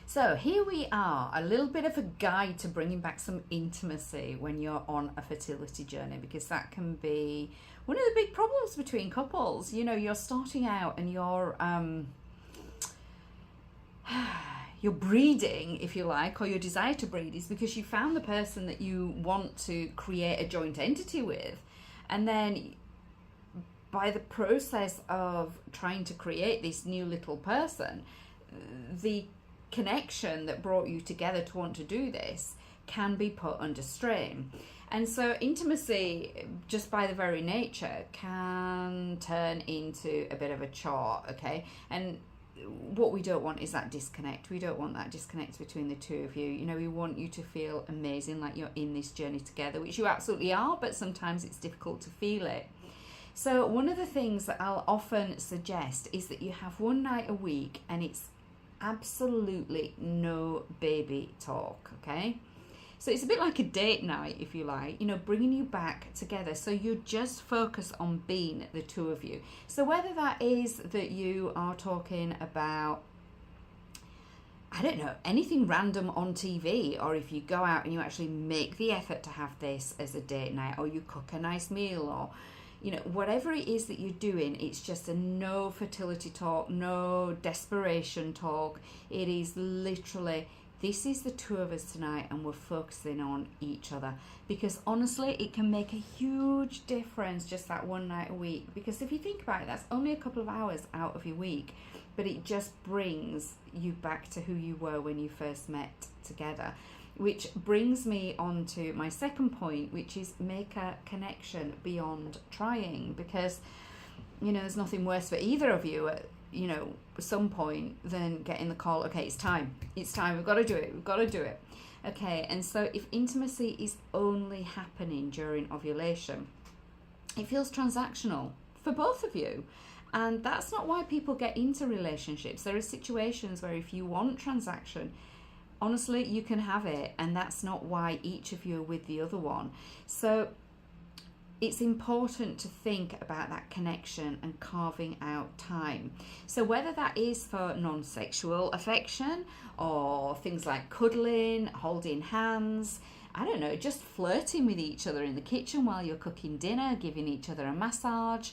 So here we are, a little bit of a guide to bringing back some intimacy when you're on a fertility journey, because that can be one of the big problems between couples. You know, you're starting out and you're breeding, if you like, or your desire to breed is because you found the person that you want to create a joint entity with, and then by the process of trying to create this new little person, the connection that brought you together to want to do this can be put under strain. And so intimacy, just by the very nature, can turn into a bit of a chore, okay? And what we don't want is that disconnect. We don't want that disconnect between the two of you. You know, we want you to feel amazing, like you're in this journey together, which you absolutely are, but sometimes it's difficult to feel it. So one of the things that I'll often suggest is that you have one night a week and it's absolutely no baby talk, okay? So it's a bit like a date night, if you like, you know, bringing you back together. So you just focus on being the two of you. So whether that is that you are talking about, I don't know, anything random on TV, or if you go out and you actually make the effort to have this as a date night, or you cook a nice meal, or you know, whatever it is that you're doing, it's just a no fertility talk, no desperation talk. It is literally, this is the two of us tonight and we're focusing on each other. Because honestly, it can make a huge difference, just that one night a week. Because if you think about it, that's only a couple of hours out of your week, but it just brings you back to who you were when you first met together. Which brings me on to my second point, which is make a connection beyond trying. Because, you know, there's nothing worse for either of you at, you know, some point than getting the call, okay, it's time, we've got to do it. Okay, and so if intimacy is only happening during ovulation, it feels transactional for both of you. And that's not why people get into relationships. There are situations where if you want transaction, honestly, you can have it, and that's not why each of you are with the other one. So it's important to think about that connection and carving out time. So whether that is for non-sexual affection or things like cuddling, holding hands, I don't know, just flirting with each other in the kitchen while you're cooking dinner, giving each other a massage,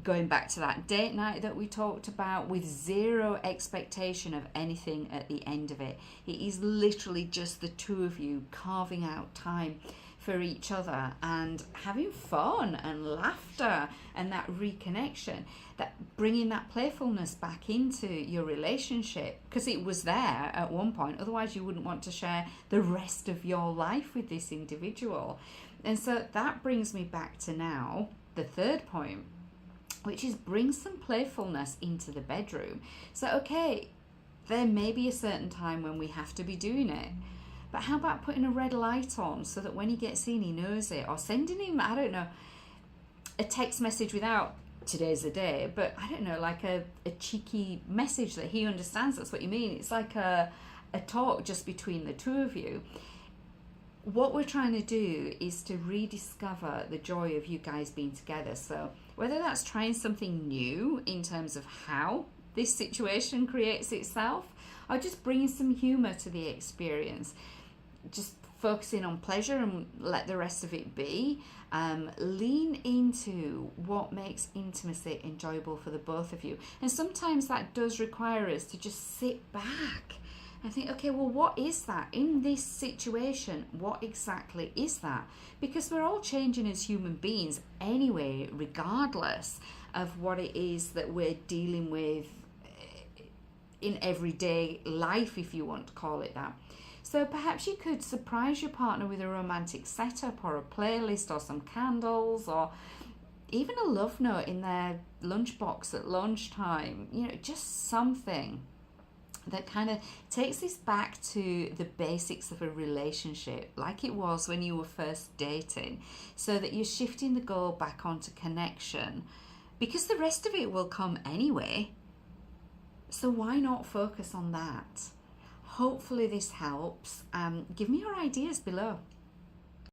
going back to that date night that we talked about with zero expectation of anything at the end of it. It is literally just the two of you carving out time for each other and having fun and laughter and that reconnection, that bringing that playfulness back into your relationship, because it was there at one point. Otherwise you wouldn't want to share the rest of your life with this individual. And so that brings me back to now the third point, which is bring some playfulness into the bedroom. So okay, there may be a certain time when we have to be doing it, but how about putting a red light on so that when he gets in, he knows it? Or sending him, I don't know, a text message without today's the day, but I don't know, like a cheeky message that he understands that's what you mean. It's like a talk just between the two of you. What we're trying to do is to rediscover the joy of you guys being together. So whether that's trying something new in terms of how this situation creates itself, or just bringing some humor to the experience, just focusing on pleasure and let the rest of it be. Lean into what makes intimacy enjoyable for the both of you. And sometimes that does require us to just sit back and think, okay, well, what is that in this situation? What exactly is that? Because we're all changing as human beings anyway, regardless of what it is that we're dealing with in everyday life, if you want to call it that. So perhaps you could surprise your partner with a romantic setup or a playlist or some candles, or even a love note in their lunchbox at lunchtime. You know, just something that kind of takes this back to the basics of a relationship, like it was when you were first dating, so that you're shifting the goal back onto connection, because the rest of it will come anyway. So why not focus on that? Hopefully this helps. Give me your ideas below.